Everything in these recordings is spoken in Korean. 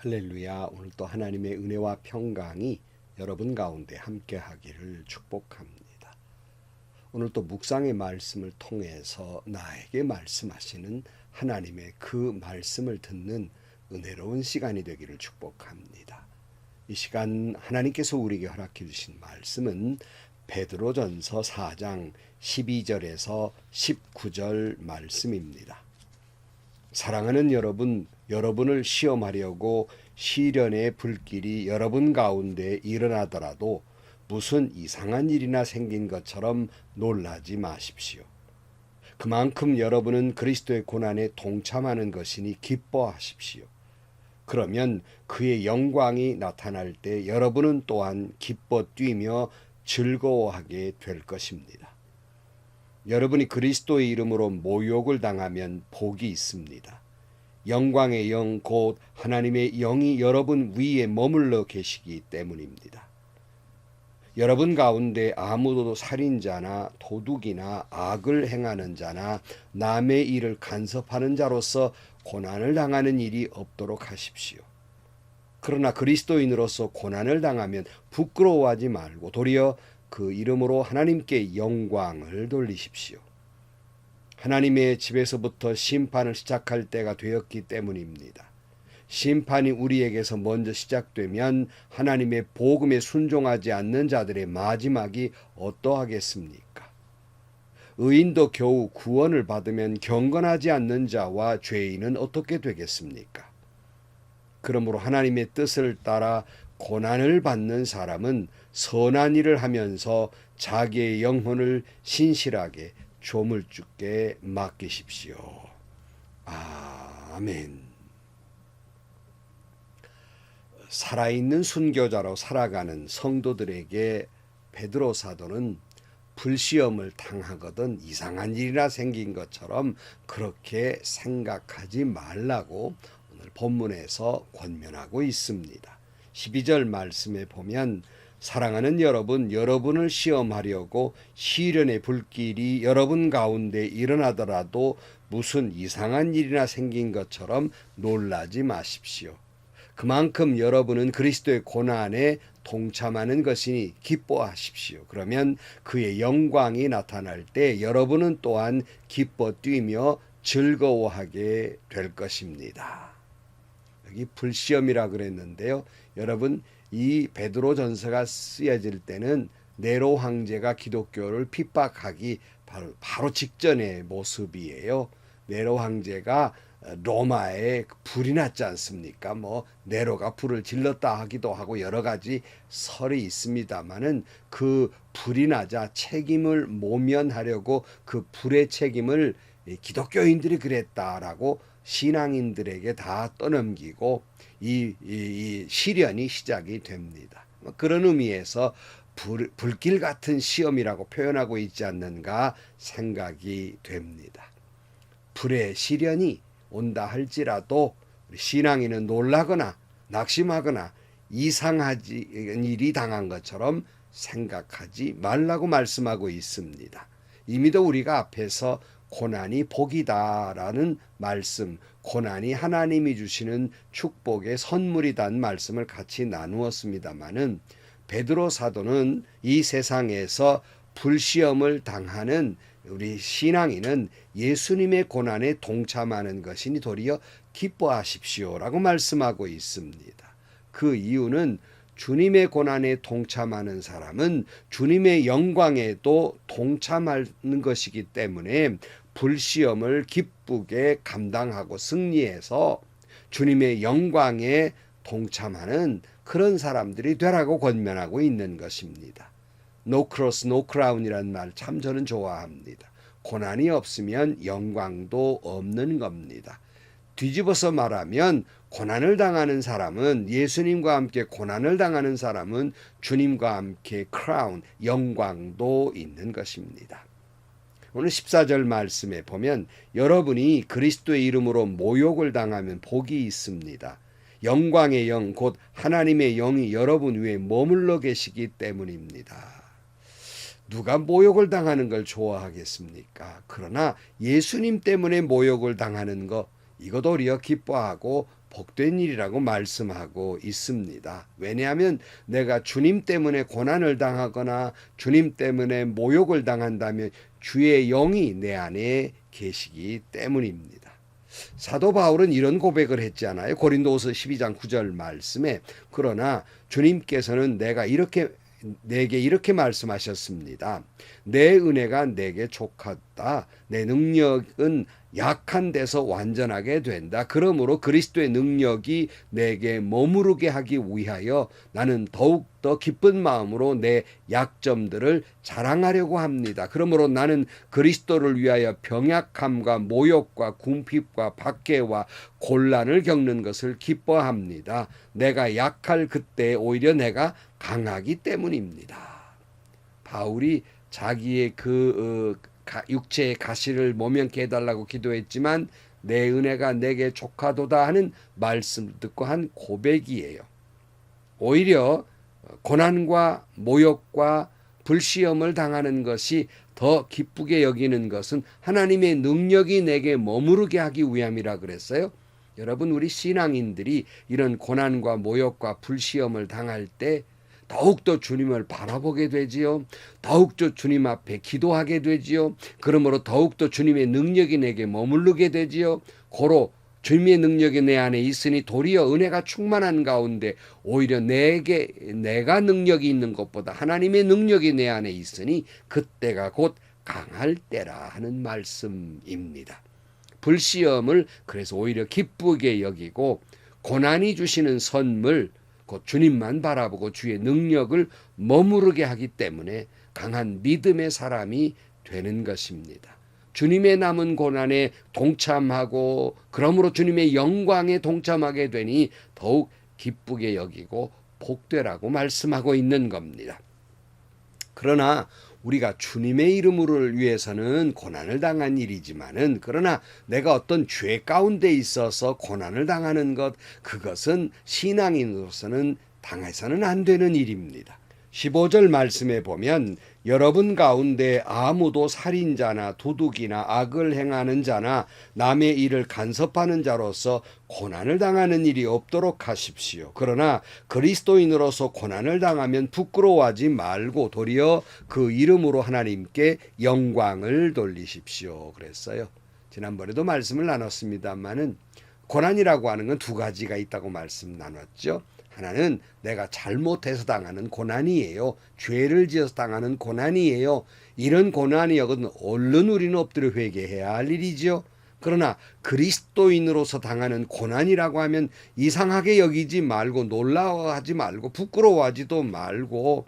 할렐루야. 오늘 또 하나님의 은혜와 평강이 여러분 가운데 함께 하기를 축복합니다. 오늘 또 묵상의 말씀을 통해서 나에게 말씀하시는 하나님의 그 말씀을 듣는 은혜로운 시간이 되기를 축복합니다. 이 시간 하나님께서 우리에게 허락해 주신 말씀은 베드로전서 4장 12절에서 19절 말씀입니다. 사랑하는 여러분, 여러분을 시험하려고 시련의 불길이 여러분 가운데 일어나더라도 무슨 이상한 일이나 생긴 것처럼 놀라지 마십시오. 그만큼 여러분은 그리스도의 고난에 동참하는 것이니 기뻐하십시오. 그러면 그의 영광이 나타날 때 여러분은 또한 기뻐 뛰며 즐거워하게 될 것입니다. 여러분이 그리스도의 이름으로 모욕을 당하면 복이 있습니다. 영광의 영 곧 하나님의 영이 여러분 위에 머물러 계시기 때문입니다. 여러분 가운데 아무도 살인자나 도둑이나 악을 행하는 자나 남의 일을 간섭하는 자로서 고난을 당하는 일이 없도록 하십시오. 그러나 그리스도인으로서 고난을 당하면 부끄러워하지 말고 도리어 그 이름으로 하나님께 영광을 돌리십시오. 하나님의 집에서부터 심판을 시작할 때가 되었기 때문입니다. 심판이 우리에게서 먼저 시작되면 하나님의 복음에 순종하지 않는 자들의 마지막이 어떠하겠습니까? 의인도 겨우 구원을 받으면 경건하지 않는 자와 죄인은 어떻게 되겠습니까? 그러므로 하나님의 뜻을 따라 고난을 받는 사람은 선한 일을 하면서 자기의 영혼을 신실하게 조물주께 맡기십시오. 아멘. 살아있는 순교자로 살아가는 성도들에게 베드로 사도는 불시험을 당하거든 이상한 일이나 생긴 것처럼 그렇게 생각하지 말라고 오늘 본문에서 권면하고 있습니다. 12절 말씀에 보면 사랑하는 여러분, 여러분을 시험하려고 시련의 불길이 여러분 가운데 일어나더라도 무슨 이상한 일이나 생긴 것처럼 놀라지 마십시오. 그만큼 여러분은 그리스도의 고난에 동참하는 것이니 기뻐하십시오. 그러면 그의 영광이 나타날 때 여러분은 또한 기뻐 뛰며 즐거워하게 될 것입니다. 여기 불시험이라 그랬는데요. 여러분, 이 베드로전서가 쓰여질 때는 네로 황제가 기독교를 핍박하기 바로 직전의 모습이에요. 네로 황제가 로마에 불이 났지 않습니까? 네로가 불을 질렀다 하기도 하고 여러 가지 설이 있습니다만은 그 불이 나자 책임을 모면하려고 그 불의 책임을 기독교인들이 그랬다라고 신앙인들에게 다 떠넘기고 이 시련이 시작이 됩니다. 그런 의미에서 불길 같은 시험이라고 표현하고 있지 않는가 생각이 됩니다. 불의 시련이 온다 할지라도 신앙인은 놀라거나 낙심하거나 이상한 일이 당한 것처럼 생각하지 말라고 말씀하고 있습니다. 이미도 우리가 앞에서 고난이 복이다라는 말씀, 고난이 하나님이 주시는 축복의 선물이다는 말씀을 같이 나누었습니다마는 베드로 사도는 이 세상에서 불시험을 당하는 우리 신앙인은 예수님의 고난에 동참하는 것이니 도리어 기뻐하십시오라고 말씀하고 있습니다. 그 이유는 주님의 고난에 동참하는 사람은 주님의 영광에도 동참하는 것이기 때문에 불시험을 기쁘게 감당하고 승리해서 주님의 영광에 동참하는 그런 사람들이 되라고 권면하고 있는 것입니다. No cross, no crown이라는 말 참 저는 좋아합니다. 고난이 없으면 영광도 없는 겁니다. 뒤집어서 말하면 고난을 당하는 사람은 예수님과 함께 고난을 당하는 사람은 주님과 함께 크라운, 영광도 있는 것입니다. 오늘 14절 말씀에 보면 여러분이 그리스도의 이름으로 모욕을 당하면 복이 있습니다. 영광의 영, 곧 하나님의 영이 여러분 위에 머물러 계시기 때문입니다. 누가 모욕을 당하는 걸 좋아하겠습니까? 그러나 예수님 때문에 모욕을 당하는 거 이거 도리어 기뻐하고 복된 일이라고 말씀하고 있습니다. 왜냐하면 내가 주님 때문에 고난을 당하거나 주님 때문에 모욕을 당한다면 주의 영이 내 안에 계시기 때문입니다. 사도 바울은 이런 고백을 했잖아요. 고린도후서 12장 9절 말씀에 그러나 주님께서는 내게 이렇게 말씀하셨습니다. 내 은혜가 내게 족하다. 내 능력은 약한 데서 완전하게 된다. 그러므로 그리스도의 능력이 내게 머무르게 하기 위하여 나는 더욱더 기쁜 마음으로 내 약점들을 자랑하려고 합니다. 그러므로 나는 그리스도를 위하여 병약함과 모욕과 궁핍과 박해와 곤란을 겪는 것을 기뻐합니다. 내가 약할 그때 오히려 내가 강하기 때문입니다. 바울이 자기의 육체의 가시를 모면케 해달라고 기도했지만 내 은혜가 내게 족하도다 하는 말씀 듣고 한 고백이에요. 오히려 고난과 모욕과 불시험을 당하는 것이 더 기쁘게 여기는 것은 하나님의 능력이 내게 머무르게 하기 위함이라 그랬어요. 여러분, 우리 신앙인들이 이런 고난과 모욕과 불시험을 당할 때 더욱더 주님을 바라보게 되지요. 더욱더 주님 앞에 기도하게 되지요. 그러므로 더욱더 주님의 능력이 내게 머무르게 되지요. 고로 주님의 능력이 내 안에 있으니 도리어 은혜가 충만한 가운데 오히려 내가 능력이 있는 것보다 하나님의 능력이 내 안에 있으니 그때가 곧 강할 때라 하는 말씀입니다. 불시험을 그래서 오히려 기쁘게 여기고 고난이 주시는 선물 곧 주님만 바라보고 주의 능력을 머무르게 하기 때문에 강한 믿음의 사람이 되는 것입니다. 주님의 남은 고난에 동참하고 그러므로 주님의 영광에 동참하게 되니 더욱 기쁘게 여기고 복되라고 말씀하고 있는 겁니다. 그러나 우리가 주님의 이름을 위해서는 고난을 당한 일이지만은 그러나 내가 어떤 죄 가운데 있어서 고난을 당하는 것 그것은 신앙인으로서는 당해서는 안 되는 일입니다. 15절 말씀에 보면 여러분 가운데 아무도 살인자나 도둑이나 악을 행하는 자나 남의 일을 간섭하는 자로서 고난을 당하는 일이 없도록 하십시오. 그러나 그리스도인으로서 고난을 당하면 부끄러워하지 말고 도리어 그 이름으로 하나님께 영광을 돌리십시오. 그랬어요. 지난번에도 말씀을 나눴습니다만은 고난이라고 하는 건 두 가지가 있다고 말씀 나눴죠. 하나는 내가 잘못해서 당하는 고난이에요. 죄를 지어서 당하는 고난이에요. 이런 고난이거든 얼른 우리는 엎드려 회개해야 할 일이죠. 그러나 그리스도인으로서 당하는 고난이라고 하면 이상하게 여기지 말고 놀라워하지 말고 부끄러워하지도 말고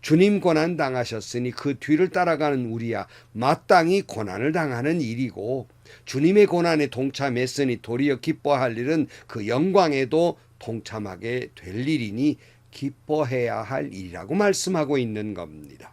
주님 고난 당하셨으니 그 뒤를 따라가는 우리야 마땅히 고난을 당하는 일이고 주님의 고난에 동참했으니 도리어 기뻐할 일은 그 영광에도 동참하게 될 일이니 기뻐해야 할 일이라고 말씀하고 있는 겁니다.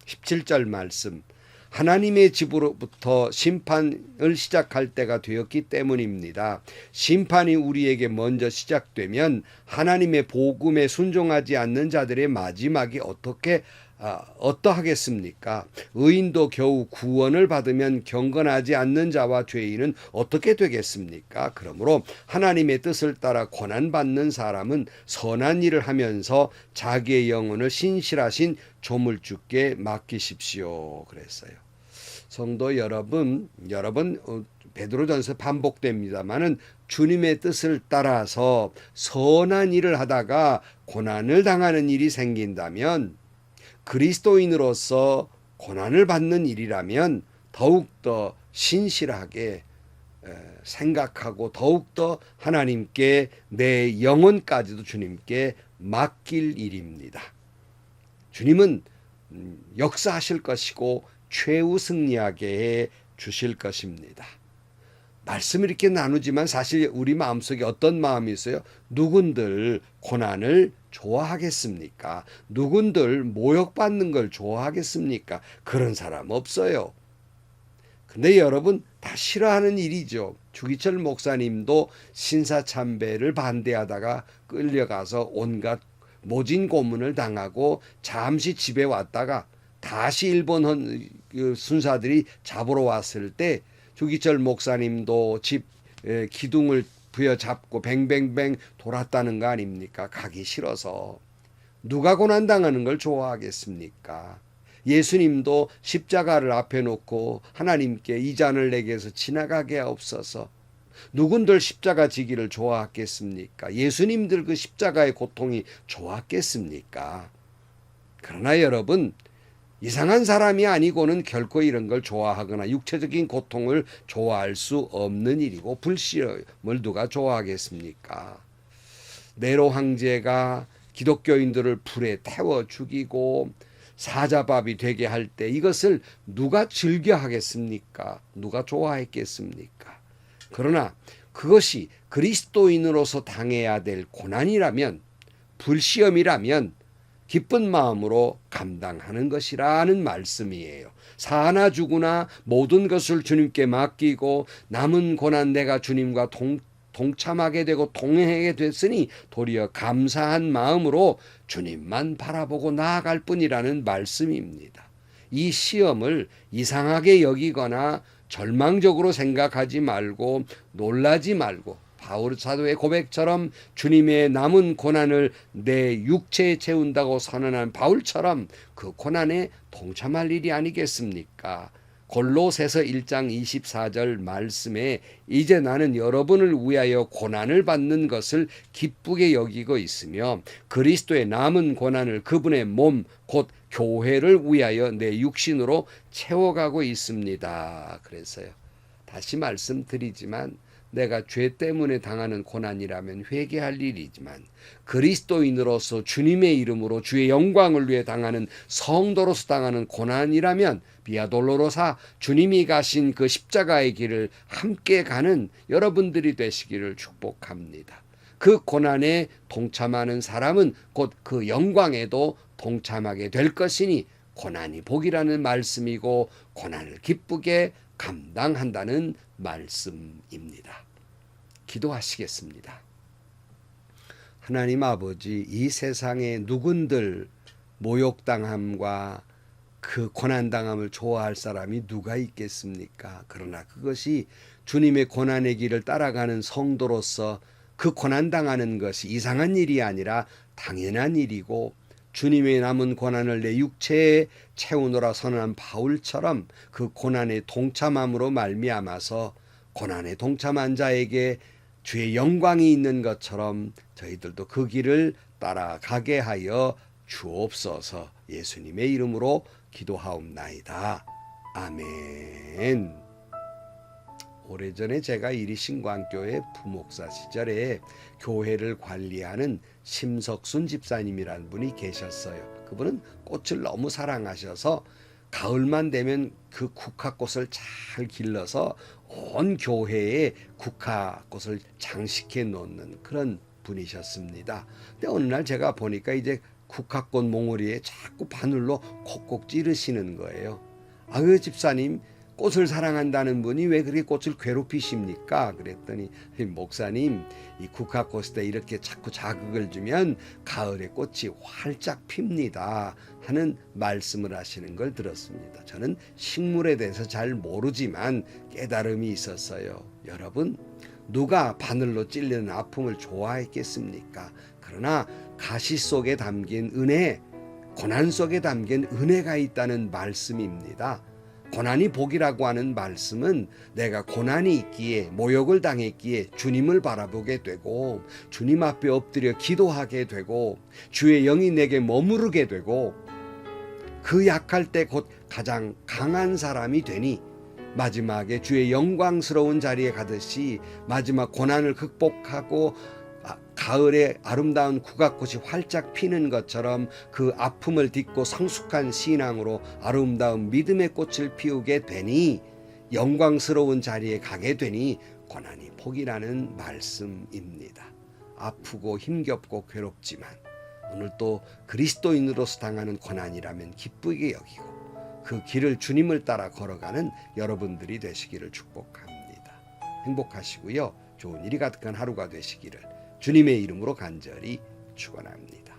17절 말씀 하나님의 집으로부터 심판을 시작할 때가 되었기 때문입니다. 심판이 우리에게 먼저 시작되면 하나님의 복음에 순종하지 않는 자들의 마지막이 어떠하겠습니까? 의인도 겨우 구원을 받으면 경건하지 않는 자와 죄인은 어떻게 되겠습니까? 그러므로 하나님의 뜻을 따라 고난받는 사람은 선한 일을 하면서 자기의 영혼을 신실하신 조물주께 맡기십시오. 그랬어요. 성도 여러분 베드로전서 반복됩니다마는 주님의 뜻을 따라서 선한 일을 하다가 고난을 당하는 일이 생긴다면 그리스도인으로서 고난을 받는 일이라면 더욱더 신실하게 생각하고 더욱더 하나님께 내 영혼까지도 주님께 맡길 일입니다. 주님은 역사하실 것이고 최후 승리하게 해 주실 것입니다. 말씀을 이렇게 나누지만 사실 우리 마음속에 어떤 마음이 있어요? 누군들 고난을 좋아하겠습니까? 누군들 모욕받는 걸 좋아하겠습니까? 그런 사람 없어요. 근데 여러분 다 싫어하는 일이죠. 주기철 목사님도 신사참배를 반대하다가 끌려가서 온갖 모진 고문을 당하고 잠시 집에 왔다가 다시 일본 순사들이 잡으러 왔을 때 주기철 목사님도 집 기둥을 부여잡고 뱅뱅뱅 돌았다는 거 아닙니까? 가기 싫어서. 누가 고난당하는 걸 좋아하겠습니까? 예수님도 십자가를 앞에 놓고 하나님께 이 잔을 내게서 지나가게 하옵소서. 누군들 십자가 지기를 좋아하겠습니까? 예수님들 그 십자가의 고통이 좋았겠습니까? 그러나 여러분, 이상한 사람이 아니고는 결코 이런 걸 좋아하거나 육체적인 고통을 좋아할 수 없는 일이고, 불시험을 누가 좋아하겠습니까? 네로 황제가 기독교인들을 불에 태워 죽이고 사자밥이 되게 할 때 이것을 누가 즐겨 하겠습니까? 누가 좋아했겠습니까? 그러나 그것이 그리스도인으로서 당해야 될 고난이라면, 불시험이라면 기쁜 마음으로 감당하는 것이라는 말씀이에요. 사나 죽으나 모든 것을 주님께 맡기고 남은 고난 내가 주님과 동참하게 되고 동행하게 됐으니 도리어 감사한 마음으로 주님만 바라보고 나아갈 뿐이라는 말씀입니다. 이 시험을 이상하게 여기거나 절망적으로 생각하지 말고 놀라지 말고, 바울 사도의 고백처럼 주님의 남은 고난을 내 육체에 채운다고 선언한 바울처럼 그 고난에 동참할 일이 아니겠습니까? 골로새서 1장 24절 말씀에 이제 나는 여러분을 위하여 고난을 받는 것을 기쁘게 여기고 있으며 그리스도의 남은 고난을 그분의 몸 곧 교회를 위하여 내 육신으로 채워가고 있습니다. 그래서요, 다시 말씀드리지만 내가 죄 때문에 당하는 고난이라면 회개할 일이지만 그리스도인으로서 주님의 이름으로 주의 영광을 위해 당하는 성도로서 당하는 고난이라면 비아돌로로사 주님이 가신 그 십자가의 길을 함께 가는 여러분들이 되시기를 축복합니다. 그 고난에 동참하는 사람은 곧 그 영광에도 동참하게 될 것이니 고난이 복이라는 말씀이고 고난을 기쁘게 감당한다는 말씀입니다. 기도하시겠습니다. 하나님 아버지, 이 세상에 누군들 모욕당함과 그 고난당함을 좋아할 사람이 누가 있겠습니까? 그러나 그것이 주님의 고난의 길을 따라가는 성도로서 그 고난당하는 것이 이상한 일이 아니라 당연한 일이고, 주님의 남은 고난을 내 육체에 채우노라 선언한 바울처럼 그 고난에 동참함으로 말미암아서 고난에 동참한 자에게 주의 영광이 있는 것처럼 저희들도 그 길을 따라가게 하여 주옵소서. 예수님의 이름으로 기도하옵나이다. 아멘. 오래전에 제가 이리신광교회 부목사 시절에 교회를 관리하는 심석순 집사님이라는 분이 계셨어요. 그분은 꽃을 너무 사랑하셔서 가을만 되면 그 국화꽃을 잘 길러서 온 교회에 국화꽃을 장식해 놓는 그런 분이셨습니다. 근데 어느 날 제가 보니까 이제 국화꽃 몽우리에 자꾸 바늘로 콕콕 찌르시는 거예요. 아유, 집사님, 꽃을 사랑한다는 분이 왜 그렇게 꽃을 괴롭히십니까? 그랬더니, 목사님, 이 국화꽃에 이렇게 자꾸 자극을 주면 가을에 꽃이 활짝 핍니다 하는 말씀을 하시는 걸 들었습니다. 저는 식물에 대해서 잘 모르지만 깨달음이 있었어요. 여러분, 누가 바늘로 찔리는 아픔을 좋아했겠습니까? 그러나 가시 속에 담긴 은혜, 고난 속에 담긴 은혜가 있다는 말씀입니다. 고난이 복이라고 하는 말씀은 내가 고난이 있기에, 모욕을 당했기에 주님을 바라보게 되고 주님 앞에 엎드려 기도하게 되고 주의 영이 내게 머무르게 되고 그 약할 때 곧 가장 강한 사람이 되니 마지막에 주의 영광스러운 자리에 가듯이 마지막 고난을 극복하고 가을에 아름다운 국화꽃이 활짝 피는 것처럼 그 아픔을 딛고 성숙한 신앙으로 아름다운 믿음의 꽃을 피우게 되니 영광스러운 자리에 가게 되니 고난이 복이라는 말씀입니다. 아프고 힘겹고 괴롭지만 오늘 또 그리스도인으로서 당하는 고난이라면 기쁘게 여기고 그 길을 주님을 따라 걸어가는 여러분들이 되시기를 축복합니다. 행복하시고요. 좋은 일이 가득한 하루가 되시기를 주님의 이름으로 간절히 축원합니다.